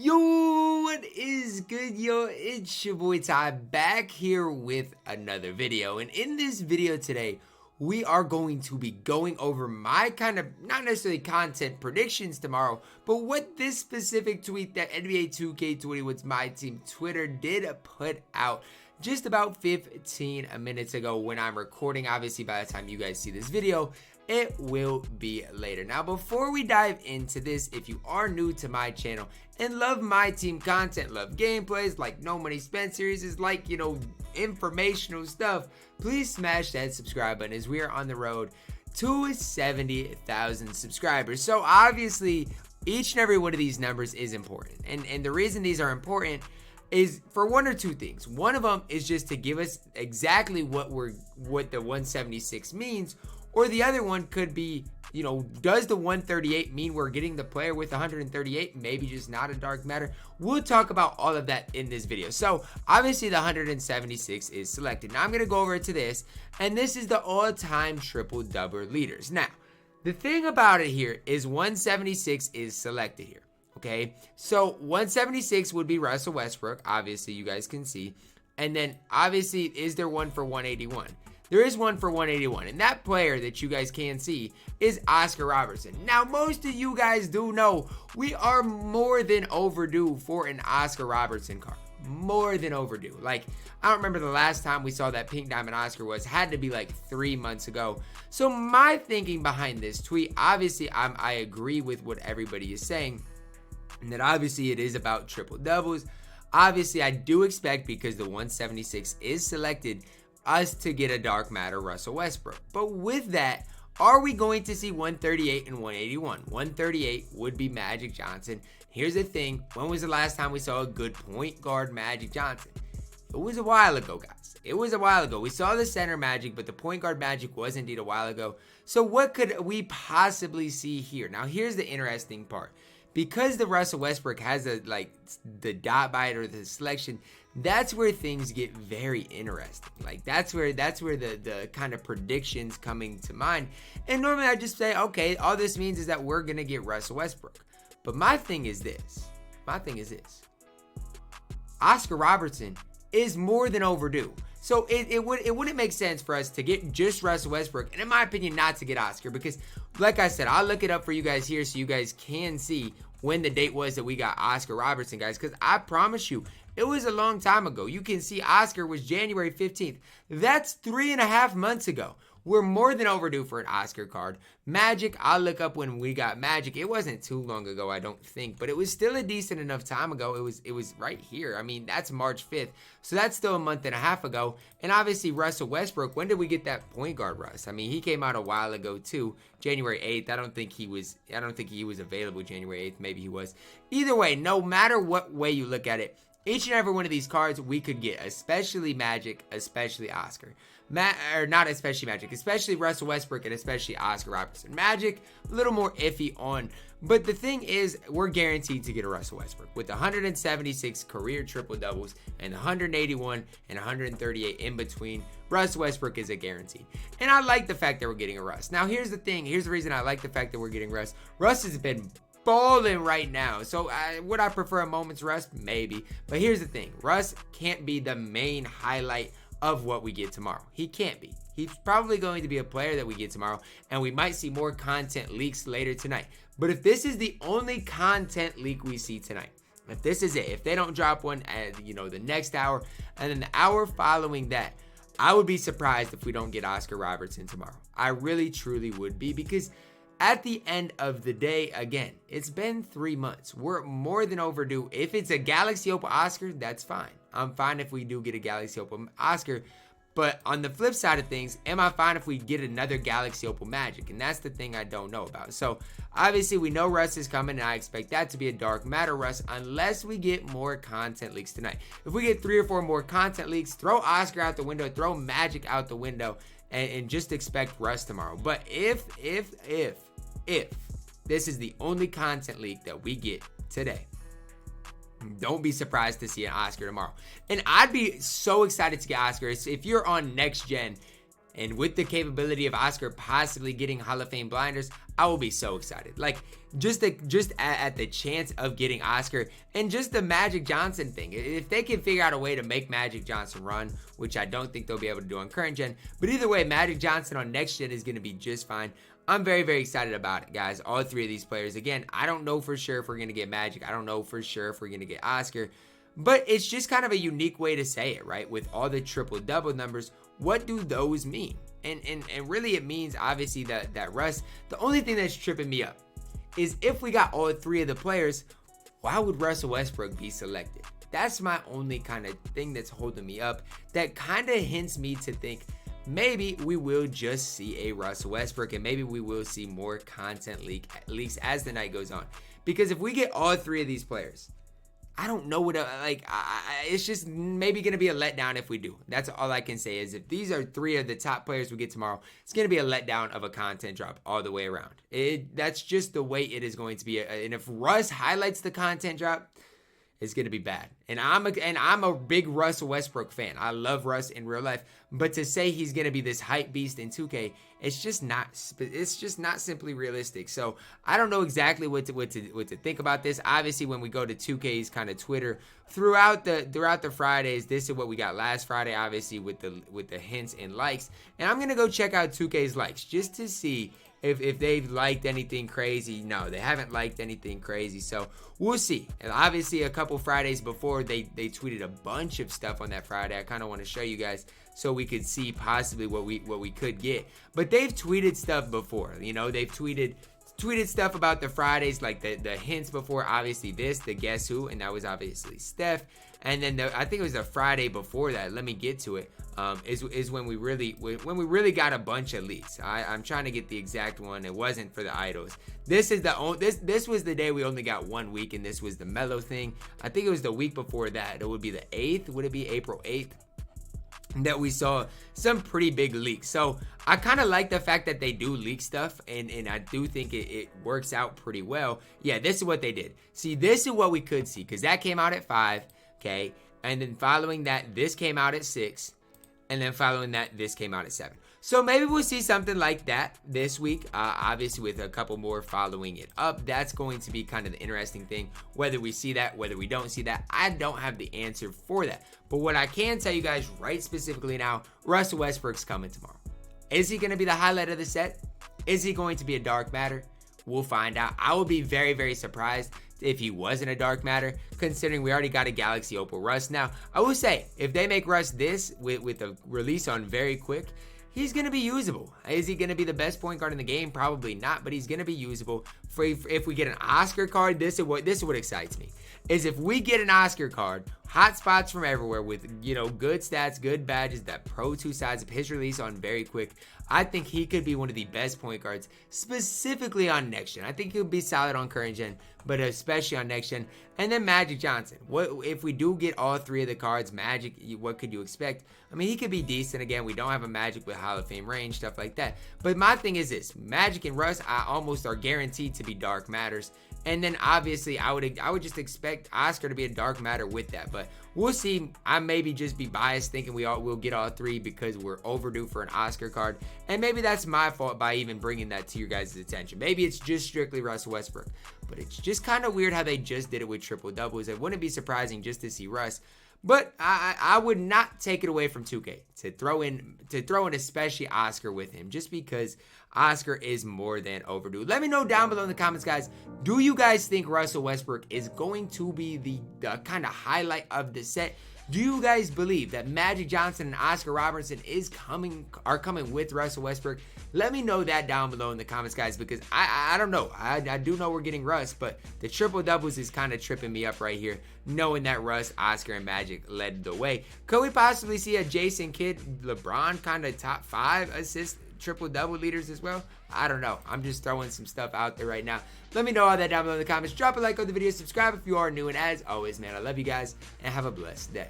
Yo, what is good, yo? It's your boy Ty back here with another video. And in this video today, we are going to be going over my kind of, not necessarily content predictions tomorrow, but what this specific tweet that NBA 2K21's MyTEAM Twitter did put out just about 15 minutes ago when I'm recording. Obviously, by the time you guys see this video, it will be later. Now, before we dive into this, if you are new to my channel and love my team content, love gameplays, like No Money Spent series, like, informational stuff, please smash that subscribe button as we are on the road to 70,000 subscribers. So obviously, each and every one of these numbers is important. And the reason these are important is for one or two things. One of them is just to give us exactly what the 176 means. Or the other one could be, does the 138 mean we're getting the player with 138? Maybe just not a dark matter. We'll talk about all of that in this video. So obviously the 176 is selected. Now I'm going to go over to this, and this is the all-time triple-double leaders. Now, the thing about it here is 176 is selected here, okay? So 176 would be Russell Westbrook. Obviously, you guys can see. And then obviously, is there one for 181? There is one for 181, and that player that you guys can see is Oscar Robertson. Now, most of you guys do know we are more than overdue for an Oscar Robertson card. More than overdue. Like, I don't remember the last time we saw that pink diamond Oscar had to be like 3 months ago. So my thinking behind this tweet, obviously I agree with what everybody is saying, and that obviously it is about triple doubles. Obviously, I do expect, because the 176 is selected, us to get a dark matter Russell Westbrook. But with that, are we going to see 138 and 181? 138 would be Magic Johnson. Here's the thing. When was the last time we saw a good point guard Magic Johnson? It was a while ago, guys. It was a while ago. We saw the center Magic, but the point guard Magic was indeed a while ago. So what could we possibly see here? Now, here's the interesting part. Because the Russell Westbrook has the dot by it, or the selection, that's where things get very interesting. Like, that's where the kind of predictions coming to mind. And normally I just say, okay, all this means is that we're gonna get Russell Westbrook. But my thing is this. Oscar Robertson is more than overdue. So it wouldn't make sense for us to get just Russell Westbrook, and in my opinion, not to get Oscar, because like I said, I'll look it up for you guys here so you guys can see when the date was that we got Oscar Robertson, guys, because I promise you, it was a long time ago. You can see Oscar was January 15th. That's 3.5 months ago. We're more than overdue for an Oscar card. Magic, I'll look up when we got Magic. It wasn't too long ago, I don't think, but it was still a decent enough time ago. It was right here. I mean, that's March 5th, so that's still a month and a half ago. And obviously, Russell Westbrook, when did we get that point guard Russ? I mean, he came out a while ago too, January 8th. I don't think he was available January 8th. Maybe he was. Either way, no matter what way you look at it, each and every one of these cards we could get, especially Magic, especially Oscar. Not especially Magic, especially Russell Westbrook, and especially Oscar Robertson. Magic, a little more iffy on. But the thing is, we're guaranteed to get a Russell Westbrook. With 176 career triple-doubles and 181 and 138 in between, Russell Westbrook is a guarantee. And I like the fact that we're getting a Russ. Now, here's the thing. Here's the reason I like the fact that we're getting Russ. Russ has been balling right now. So would I prefer a moment's rest? Maybe. But here's the thing. Russ can't be the main highlight of what we get tomorrow. He can't be. He's probably going to be a player that we get tomorrow, and we might see more content leaks later tonight. But if this is the only content leak we see tonight, if this is it, if they don't drop one at the next hour and then the hour following that, I would be surprised if we don't get Oscar Robertson tomorrow. I really truly would be, because at the end of the day, again, it's been 3 months. We're more than overdue. If it's a Galaxy Opal Oscar, that's fine. I'm fine if we do get a Galaxy Opal Oscar. But on the flip side of things, am I fine if we get another Galaxy Opal Magic? And that's the thing I don't know about. So, obviously, we know Russ is coming, and I expect that to be a dark matter Russ, unless we get more content leaks tonight. If we get 3 or 4 more content leaks, throw Oscar out the window, throw Magic out the window, and just expect Russ tomorrow. But if this is the only content leak that we get today, don't be surprised to see an Oscar tomorrow. And I'd be so excited to get Oscar. If you're on next gen, And with the capability of Oscar possibly getting Hall of Fame blinders, I will be so excited. Like, just at the chance of getting Oscar, and just the Magic Johnson thing. If they can figure out a way to make Magic Johnson run, which I don't think they'll be able to do on current gen, but either way, Magic Johnson on next gen is going to be just fine. I'm very, very excited about it, guys. All three of these players. Again, I don't know for sure if we're going to get Magic. I don't know for sure if we're going to get Oscar. But it's just kind of a unique way to say it, right? With all the triple-double numbers, what do those mean? And really it means, obviously, that Russ, the only thing that's tripping me up is if we got all three of the players, why would Russell Westbrook be selected? That's my only kind of thing that's holding me up. That kind of hints me to think maybe we will just see a Russell Westbrook, and maybe we will see more content leaks as the night goes on. Because if we get all three of these players, I don't know what, it's just maybe going to be a letdown if we do. That's all I can say is if these are three of the top players we get tomorrow, it's going to be a letdown of a content drop all the way around. That's just the way it is going to be. And if Russ highlights the content drop, it's going to be bad. And I'm a big Russell Westbrook fan. I love Russ in real life. But to say he's going to be this hype beast in 2K, it's just not simply realistic. So I don't know exactly what to think about this. Obviously, when we go to 2K's kind of Twitter throughout the Fridays, this is what we got last Friday, obviously with the hints and likes. And I'm going to go check out 2K's likes just to see if they've liked anything crazy. No, they haven't liked anything crazy. So we'll see. And obviously a couple Fridays before, they tweeted a bunch of stuff on that Friday. I kind of want to show you guys so we could see possibly what we could get. But they've tweeted stuff before. You know, they've tweeted stuff about the Fridays, like the hints before. Obviously the guess who, and that was obviously Steph. And then I think it was the Friday before that. Let me get to it. Is when we really got a bunch of leaks. I'm trying to get the exact one. It wasn't for the idols. This was the day we only got 1 week, and this was the Melo thing. I think it was the week before that. It would be the 8th. Would it be April 8th? That we saw some pretty big leaks. So I kind of like the fact that they do leak stuff, and I do think it works out pretty well. Yeah, this is what they did. See, this is what we could see, because that came out at 5, okay? And then following that, this came out at 6. And then following that, this came out at 7. So maybe we'll see something like that this week. Obviously, with a couple more following it up. That's going to be kind of the interesting thing. Whether we see that, whether we don't see that, I don't have the answer for that. But what I can tell you guys right specifically now, Russell Westbrook's coming tomorrow. Is he going to be the highlight of the set? Is he going to be a dark matter? We'll find out. I will be very, very surprised if he wasn't a dark matter, considering we already got a Galaxy Opal Russ. Now, I will say, if they make Russ this with a release on very quick, he's going to be usable. Is he going to be the best point guard in the game? Probably not, but he's going to be usable. If we get an Oscar card, this is what excites me. Is if we get an Oscar card, hot spots from everywhere with, you know, good stats, good badges, that Pro 2 size of his release on very quick, I think he could be one of the best point guards, specifically on next gen. I think he'll be solid on current gen, but especially on next gen. And then Magic Johnson. What if we do get all three of the cards? Magic, what could you expect? I mean, he could be decent. Again, we don't have a Magic with Hall of Fame range, stuff like that. But my thing is this: Magic and Russ, I almost are guaranteed to be dark matters. And then obviously I would just expect Oscar to be a dark matter with that. But we'll see. I maybe just be biased thinking we'll get all three because we're overdue for an Oscar card. And maybe that's my fault by even bringing that to your guys' attention. Maybe it's just strictly Russell Westbrook. But it's just kind of weird how they just did it with triple doubles. It wouldn't be surprising just to see Russ. But I would not take it away from 2K to throw in especially Oscar with him, just because Oscar is more than overdue. Let me know down below in the comments, guys. Do you guys think Russell Westbrook is going to be the kind of highlight of the set? Do you guys believe that Magic Johnson and Oscar Robertson are coming with Russell Westbrook? Let me know that down below in the comments, guys, because I don't know. I do know we're getting Russ, but the triple doubles is kind of tripping me up right here, knowing that Russ, Oscar, and Magic led the way. Could we possibly see a Jason Kidd, LeBron kind of top 5 assist triple double leaders as well? I don't know. I'm just throwing some stuff out there right now. Let me know all that down below in the comments. Drop a like on the video, subscribe if you are new, and as always, man, I love you guys and have a blessed day.